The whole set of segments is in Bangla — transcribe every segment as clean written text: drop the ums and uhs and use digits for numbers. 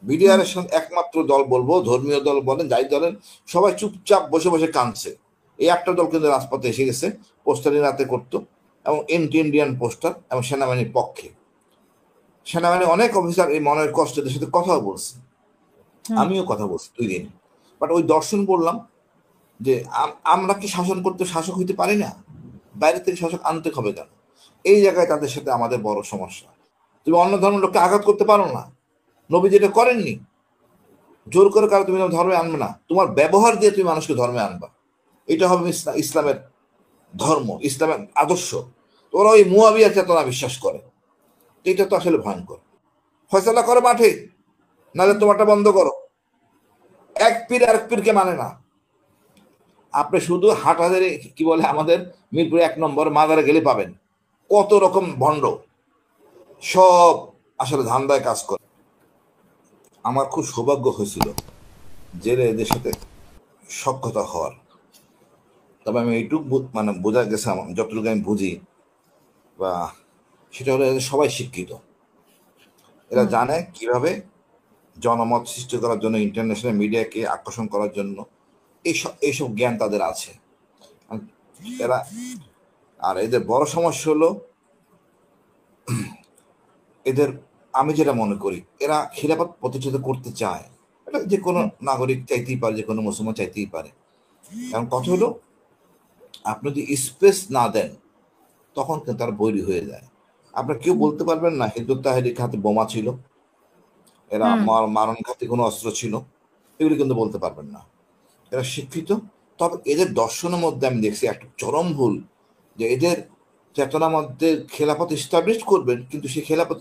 বিডিআর এর সঙ্গে একমাত্র দল বলবো, ধর্মীয় দল বলেন যাই বলেন, সবাই চুপচাপ বসে বসে কাঁদছে। এই একটা দল কিন্তু রাজপথে এসে গেছে, পোস্টারিং রাতে করতো, এবং ইন্ডিয়ান পোস্টার, এবং সেনাবাহিনীর পক্ষে। সেনাবাহিনী অনেক অফিসার এই মনের কষ্টের সাথে কথাও বলছে, আমিও কথা বলছি 2 দিন। বাট ওই দর্শন বললাম যে আমরা কি শাসন করতে শাসক হইতে পারি না? বাইরে থেকে শাসক আনতে হবে কেন? এই জায়গায় তাদের সাথে আমাদের বড় সমস্যা। তুমি অন্য ধর্মের লোককে আঘাত করতে পারো না, নবী যেটা করেননি। জোর করে কারো তুমি ধর্মে আনবে না, তোমার ব্যবহার দিয়ে তুমি মানুষকে ধর্মে আনবা। এটা হবে ইসলামের ধর্ম, ইসলামের আদর্শ। ওরা ওই মুয়াবিয়া চেতনা বিশ্বাস করে, এটা তো আসলে ভয়ঙ্কর। ফয়সালা করো মাঠে, নাহলে তোমারটা বন্ধ করো। এক পীর আরেক পীরকে মানে না। আপনি শুধু হাটহাজারে কি বলে আমাদের মিরপুর 1 নম্বর মাজারে গেলে পাবেন কত রকম ভণ্ড, সব আসলে ধান্দায় কাজ করে। আমার খুব সৌভাগ্য হয়েছিল জেলে এদের সাথে সখ্যতা হওয়ার। তবে আমি এইটুকু মানে বোঝা গেছে আমার, যতটুকু আমি বুঝি, বা সেটা হলো এদের সবাই শিক্ষিত। এরা জানে কিভাবে জনমত সৃষ্টি করার জন্য, ইন্টারন্যাশনাল মিডিয়াকে আকর্ষণ করার জন্য এইসব জ্ঞান তাদের আছে এরা। আর এদের বড় সমস্যা হলো এদের, আমি যেটা মনে করি, এরা খিলাফত প্রতিষ্ঠিত করতে চায়। এটা যে কোনো নাগরিক চাইতেই পারে, যে কোনো মুসলমান চাইতেই পারে। কারণ কথা হলো, আপনি যদি স্পেস না দেন তখন কিন্তু তার বৈরী হয়ে যায়। আপনার কেউ বলতে পারবেন না হিজবুত তাহরির হাতে বোমা ছিল, এরা মারণঘাতী কোনো অস্ত্র ছিল, এগুলি কিন্তু বলতে পারবেন না। এরা শিক্ষিত। তবে এদের দর্শনের মধ্যে আমি দেখছি একটা চরম ভুল, যে এদের চেতনার মধ্যে খেলাফত ইস্টাবলিশ করবেন, কিন্তু সেই খেলাফত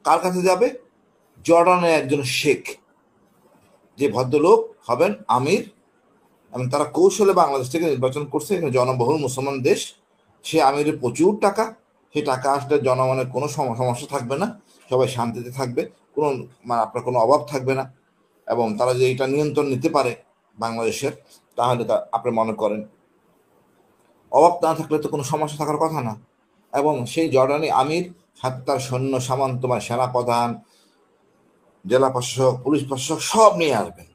কার কাছে যাবে? জর্ডানের একজন শেখ, যে ভদ্রলোক হবেন আমির, এবং তারা কৌশলে বাংলাদেশ থেকে নির্বাচন করছে, এখানে জনবহুল মুসলমান দেশ। সে আমিরের প্রচুর টাকা, সেই টাকা আসলে জনগণের কোনো সমস্যা থাকবে না, সবাই শান্তিতে থাকবে, কোনো মানে আপনার কোনো অভাব থাকবে না। এবং তারা যে এটা নিয়ন্ত্রণ নিতে পারে বাংলাদেশের, তাহলে তা আপনি মনে করেন অভাব না থাকলে তো কোনো সমস্যা থাকার কথা না। এবং সেই জর্ডানি আমির সাথে তার সৈন্য সামন্ত বা সেনাপ্রধান, জেলা প্রশাসক, পুলিশ প্রশাসক সব নিয়ে আসবেন,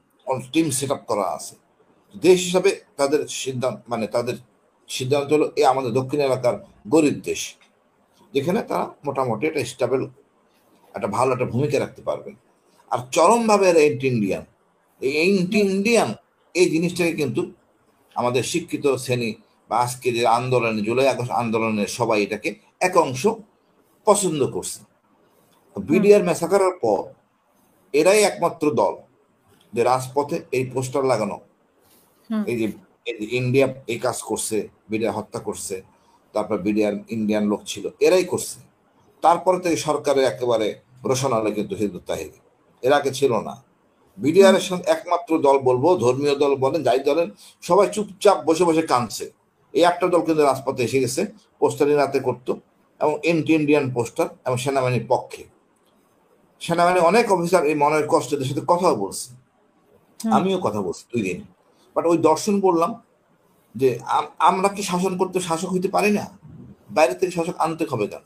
টিম সেট আপ করা আছে। দেশ হিসাবে তাদের সিদ্ধান্ত, মানে তাদের সিদ্ধান্ত হলো এ আমাদের দক্ষিণ এলাকার গরিব দেশ, যেখানে তারা মোটামুটি একটা স্টেবল, একটা ভালো একটা ভূমিকা রাখতে পারবেন। আর চরমভাবে এরা এন্টি ইন্ডিয়ান। এই এন্টি ইন্ডিয়ান এই জিনিসটাকে কিন্তু আমাদের শিক্ষিত শ্রেণী বা আজকে যে আন্দোলনে, জুলাই আগস্ট আন্দোলনের সবাই এটাকে এক অংশ পছন্দ করছে। বিডিআর ম্যাসাকারের পর এরাই একমাত্র দল যে রাজপথে এই পোস্টার লাগানো, এই যে ইন্ডিয়া এই কাজ করছে, বিডিআর হত্যা করছে, তারপর বিডিআর ইন্ডিয়ান লোক ছিল, এরাই করছে। তারপরে থেকে সরকারের একেবারে রোশনালে কিন্তু হিজবুত তাহরির, এর আগে ছিল না। বিডিআর এর সঙ্গে একমাত্র দল বলবো, ধর্মীয় দল বলেন যাই বলেন, সবাই চুপচাপ বসে বসে কাঁদছে। এই একটা দল কিন্তু রাজপথে এসে গেছে, পোস্টারিং রাতে করতো, এবং ইন্ডিয়ান পোস্টার, এবং সেনাবাহিনীর পক্ষে। সেনাবাহিনী অনেক অফিসার এই মনের কষ্টের সাথে কথাও বলছে, আমিও কথা বলছি 2 দিন। বাট ওই দর্শন বললাম যে আমরা কি শাসন করতে শাসক হইতে পারি না? বাইরে থেকে শাসক আনতে হবে কেন?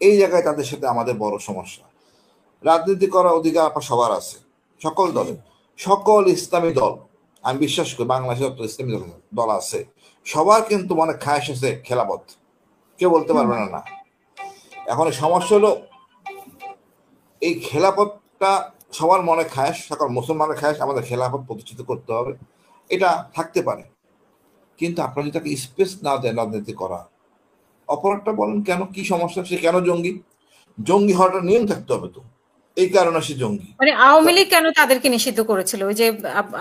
এই জায়গায় তাদের সাথে আমাদের বড় সমস্যা। রাজনীতি করার অধিকার সবার আছে, সকল দলের, সকল ইসলামী দল। আমি বিশ্বাস করি বাংলাদেশে যত ইসলামী দল আছে সবার কিন্তু মনে খায়েশ আছে খেলাফত, কেউ বলতে পারবে না না। এখন সমস্যা হলো এই খেলাফতটা সবার মনে খায়েশ, সকল মুসলমানের খায়েশ, আমাদের খেলাফত প্রতিষ্ঠিত করতে হবে, এটা থাকতে পারে। কিন্তু আপনারা যদি তাকে স্পেস না দেন রাজনীতি করা, অপরাধটা বলেন কেন, কি সমস্যা, সে কেন জঙ্গি? জঙ্গি হওয়াটা নিয়ম থাকতে হবে তো, এই কারণে সে জঙ্গি। মানে আওয়ামী লীগ কেন তাদেরকে নিষিদ্ধ করেছিল? ওই যে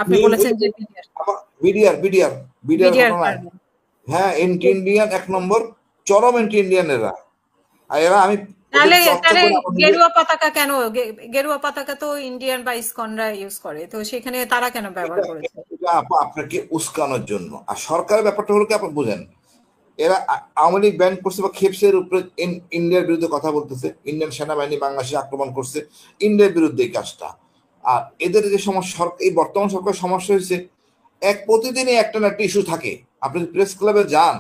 আপনি বলেছেন যে বিডিআর বিডিআর বিডিআর বিডিআর ঘটনায়, কারণে। হ্যাঁ, এন্টি ইন্ডিয়ান 1 নম্বর, চরম এন্টি ইন্ডিয়ান এরা। আর এরা আমি ওদের তাহলে চর্চা তাহলে করে গেরুয়া পতাকা কেন? গেরুয়া পতাকা তো ইন্ডিয়ান বা ইসকনরা ইউজ করে, তো সেখানে তারা কেন ব্যবহার করেছে? এটা আপনাকে উস্কানোর জন্য। আর সরকারের ব্যাপারটা হলো কি আপনি বুঝেন, এরা আওয়ামী লীগ ব্যান করছে বা খেপসের উপরে ইন্ডিয়ার বিরুদ্ধে কথা বলতেছে, ইন্ডিয়ান সেনাবাহিনী বাংলাদেশে আক্রমণ করছে, ইন্ডিয়ার বিরুদ্ধে এই কাজটা। আর এদের যে সমস্যা, এই বর্তমান সরকার সমস্যা হয়েছে, প্রতিদিনই একটা না একটা ইস্যু থাকে। আপনি প্রেস ক্লাবে যান,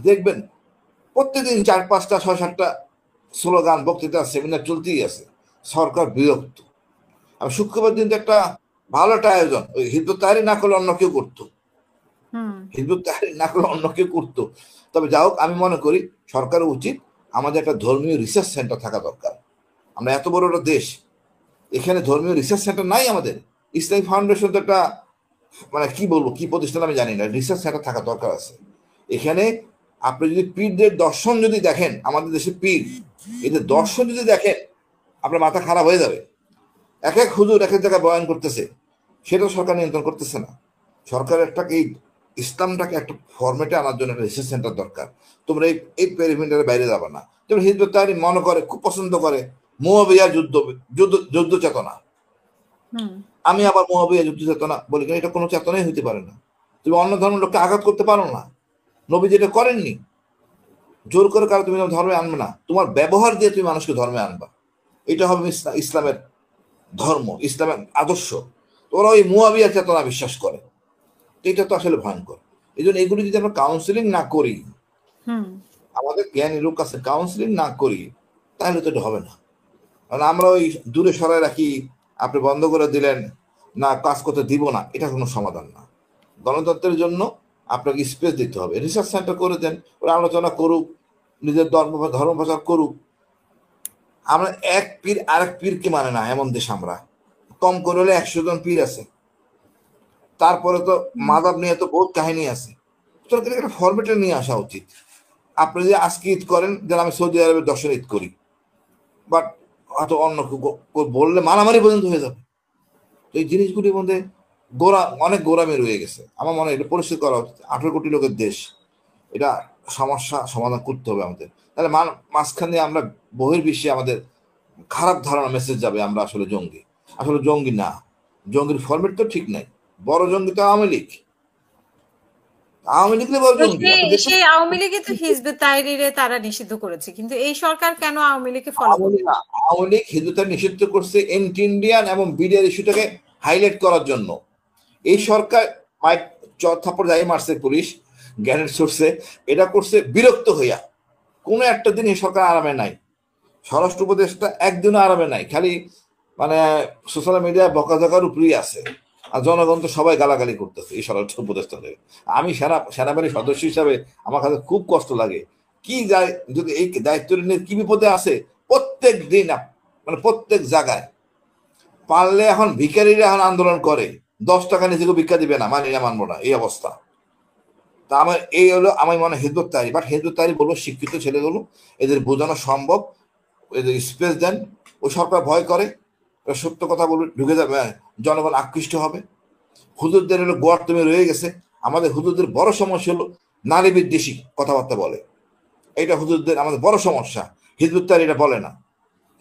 দেখবেন প্রত্যেকদিন 4, 5টা, 6, 7টা স্লোগান, বক্তৃতা, সেমিনার চলতেই আছে। সরকার বিরক্ত। আমি শুক্রবার দিন তো একটা ভালো একটা আয়োজন, ওই হিজবুত তাহরীর না করলে অন্য কেউ করতো, হুম হিজবুত তাহরীর না করলে অন্য কেউ করতো। তবে যা হোক, আমি মনে করি সরকারের উচিত আমাদের একটা ধর্মীয় রিসার্চ সেন্টার থাকা দরকার। আমরা এত বড় একটা দেশ, এখানে ধর্মীয় রিসার্চ সেন্টার নাই আমাদের। ইসলামিক ফাউন্ডেশন তো একটা, মানে কি বলবো, কি প্রতিষ্ঠান আমি জানি না, রিসার্চ সেন্টার থাকা দরকার আছে এখানে। আপনি যদি পীরদের দর্শন যদি দেখেন, আমাদের দেশে পীর, এদের হুম দর্শন যদি দেখেন, আপনার মাথা খারাপ হয়ে যাবে। এক এক হুজুর এক এক জায়গায় বয়ান করতেছে, সেটা সরকার নিয়ন্ত্রণ করতেছে না। সরকার একটা এই ইসলামটাকে একটা ফরম্যাটে আনার জন্য একটা রিসার্চ সেন্টার দরকার। তোমরা এই এই পেরিমিটারের বাইরে যাবে না। যেমন হিজবুত তাহরীর মনে করে, খুব পছন্দ করে মুয়াবিয়া যুদ্ধ, যুদ্ধ যুদ্ধ চেতনা। হুম আমি আবার মুয়াবিয়া যুদ্ধ চেতনা বলি, কেন এটা কোনো চেতনাই হইতে পারে না। তুমি অন্য ধর্মের লোককে আঘাত করতে পারো না, নবী যেটা করেননি। জোর করে কারো তুমি ধর্মে আনবে না, তোমার ব্যবহার দিয়ে তুমি মানুষকে ধর্মে আনবা। এটা হবে ইসলামের ধর্ম, ইসলামের আদর্শ। ওরা ওই মুয়াবিয়া চেতনা বিশ্বাস করে, এটা তো আসলে ভয়ঙ্কর। এই জন্য এগুলি যদি আমরা কাউন্সিলিং না করি, হুম আমাদের জ্ঞানী লোক কাছে কাউন্সিলিং না করি, তাহলে তো এটা হবে না। কারণ আমরা ওই দূরে সরাই রাখি, আপনি বন্ধ করে দিলেন, না কাজ করতে দিব না, এটা কোনো সমাধান না। গণতন্ত্রের জন্য আপনাকে স্পেস দিতে হবে, রিসার্চ সেন্টার করে দেন, ওরা আলোচনা করুক, নিজের ধর্ম প্রচার করুক। আমরা এক পীর আরেক পীরকে মানে না এমন দেশ আমরা। কম করে হলে 100 জন পীর আছে, তারপরে তো হুম। মাদাব নিয়ে তো বহুত কাহিনী আছে। সরকারের একটা ফরম্যাটে নিয়ে আসা উচিত। আপনি যদি আজকে ঈদ করেন, যেন আমি সৌদি আরবের দর্শন ঈদ করি, বাট হয়তো অন্য কেউ বললে মারামারি পর্যন্ত হয়ে যাবে। তো এই জিনিসগুলির মধ্যে অনেক গোড়ামি রয়ে গেছে। আমার মনে হয় এটা পরিষ্কার করা উচিত। 18 কোটি লোকের দেশ, এটা সমস্যা সমাধান করতে হবে আমাদের। তাহলে মাঝখান দিয়ে আমরা বহির্বিশ্বে আমাদের খারাপ ধারণা মেসেজ যাবে আমরা আসলে জঙ্গি। আসলে জঙ্গি না, জঙ্গির ফরম্যাট তো ঠিক নাই। বড় জঙ্গি তো আওয়ামী লীগ, আওয়ামী লীগ বড় তো জঙ্গি, সেই আপনি দেখছেন। সেই আওয়ামী লীগই তো হিজবুত তাহরীরে তারা নিষিদ্ধ করেছে, কিন্তু এই সরকার কেন আওয়ামী লীগকে ফলো আওয়ামী করবে লীগ না? না, আওয়ামী লীগ হিন্দুত্ব নিষিদ্ধ করছে এন্টি ইন্ডিয়ান এবং বিডিআর ইস্যুটাকে হাইলাইট করার জন্য। এই হুম সরকার মাইক থাপ্পড় যাই মারছে পুলিশ গ্যানেট সোর্সে, এটা করছে বিরক্ত হইয়া। কোনো একটা দিন এই সরকার আরামে নাই, স্বরাষ্ট্র উপদেষ্টা একদিনও আরামে নাই, খালি মানে সোশ্যাল মিডিয়ায় বকাঝকার উপরেই আছে। আর জনগণ তো সবাই গালাগালি করতেছে এই স্বরাষ্ট্র উপদেষ্টা থেকে। আমি সেনাবাহিনীর সদস্য হিসাবে আমার কাছে খুব কষ্ট লাগে। কি যায় যদি এই দায়িত্ব নিয়ে কি বিপদে আছে প্রত্যেক দিন, মানে প্রত্যেক জায়গায়। পারলে এখন ভিখারিরা এখন আন্দোলন করে, 10 টাকা নিজেকে ভিক্ষা দিবে না, মানি না, মানবো না, এই অবস্থা। তা আমার এই হলো আমার মনে হয় Hizbut Tahrir. But Hizbut Tahrir বলবো শিক্ষিত ছেলেগুলো, এদের বোঝানো সম্ভব, এদের স্পেস দেন। ওই সরকার ভয় করে, ওরা সত্য কথা বলবে, ঢুকে যাবে, জনগণ আকৃষ্ট হবে। হুজুরদের হলো গোয়ার তুমি রয়ে গেছে। আমাদের হুজুরদের বড় সমস্যা হলো নারী বিদ্বেষী কথাবার্তা বলে, এটা হুজুরদের আমাদের বড় সমস্যা। হিজবুত তাহরীর এটা বলে না।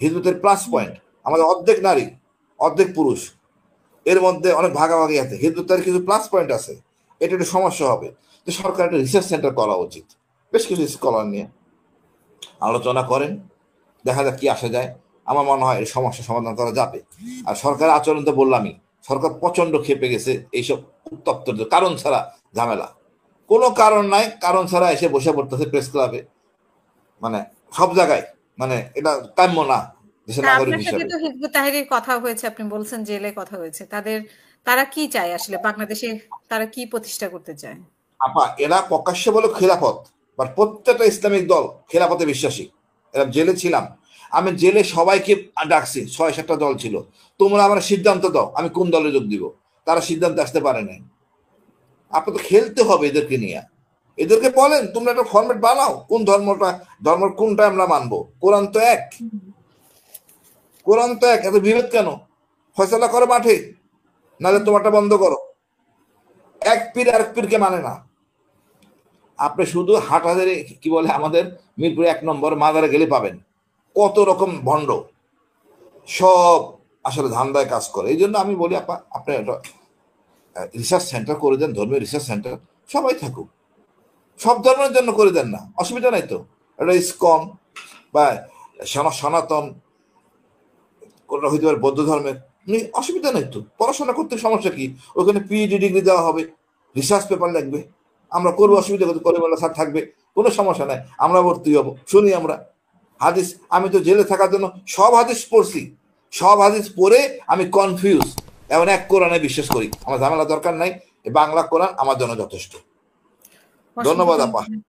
হিজবুতের প্লাস পয়েন্ট, আমাদের অর্ধেক নারী অর্ধেক পুরুষ, এর মধ্যে অনেক ভাগাভাগি আছে। হিজবুত তাহরীর কিছু প্লাস পয়েন্ট আছে, এটা একটু সমস্যা হবে। তো সরকার একটা রিসার্চ সেন্টার করা উচিত, বেশ কিছু স্কলার নিয়ে আলোচনা করেন, দেখা যাক কি আসা যায়। আমার মনে হয় এই সমস্যা সমাধান করা যাবে। আর সরকারের আচরণ তো বললামই, সরকার প্রচন্ড ক্ষেপে গেছে এইসব উত্তপ্ত কারণ ছাড়া ঝামেলা। কোনো কারণ নাই, কারণ ছাড়া এসে বসে পড়তেছে প্রেস ক্লাবে, মানে সব জায়গায়। মানে এটা কাম্য না দেশের তা নাগরিক আপনার সাথে হিসাবে। তো হিজবুত তাহরীর কথা হয়েছে, আপনি বলছেন জেলে কথা হয়েছে, তারা কি চায় আসলে বাংলাদেশে, তারা কি প্রতিষ্ঠা করতে চায়? আপা এরা প্রকাশ্যে বলে খেলাফত, বাট প্রত্যেকটা ইসলামিক দল খেলাফতে বিশ্বাসী। এরা জেলে ছিলাম, আমি জেলে সবাইকে ডাকছি, 6-7টা দল ছিল, তোমরা আমার সিদ্ধান্ত দাও আমি কোন দলে যোগ দিব। তারা সিদ্ধান্ত আসতে পারে নাই। আপনি তো খেলতে হবে এদেরকে নিয়ে। এদেরকে বলেন তোমরা একটা ফরম্যাট বানাও, কোন ধর্ম কোনটা আমরা মানবো। কোরআন তো এক, কোরআন তো এক, এত বিভেদ কেন? ফয়সালা করো মাঠে, নাহলে তোমারটা বন্ধ করো। এক পীর আরেক পীরকে মানে না। আপনি শুধু হাটহাজারে কি বলে আমাদের মিরপুর 1 নম্বর মাজারে গেলে পাবেন কত রকম ভণ্ড, সব আসলে ধান্দায় কাজ করে। এই জন্য আমি বলি আপা, আপনি একটা রিসার্চ সেন্টার করে দেন, ধর্মীয় রিসার্চ সেন্টার, সবাই থাকুক। সব ধর্মের জন্য করে দেন না, অসুবিধা নাই তো। একটা ইসকন বা সনাতন, কোনটা হইতে পারে বৌদ্ধ ধর্মের, অসুবিধা নাই তো। পড়াশোনা করতে সমস্যা কি? ওখানে পিএইচডি ডিগ্রি দেওয়া হবে, রিসার্চ পেপার লাগবে, আমরা করবো, হুম অসুবিধা করতে করিমুল্লাহ স্যার থাকবে, কোনো সমস্যা নাই, আমরা ভর্তি হবো, শুনি আমরা হাদিস। আমি তো জেলে থাকার জন্য সব হাদিস পড়ছি, সব হাদিস পড়ে আমি কনফিউজ, এমন এক কোরআনে বিশ্বাস করি। আমার ঝামেলা দরকার নাই, এই বাংলা কোরআন আমার জন্য যথেষ্ট। অসংখ্য ধন্যবাদ আপা। ধন্যবাদ।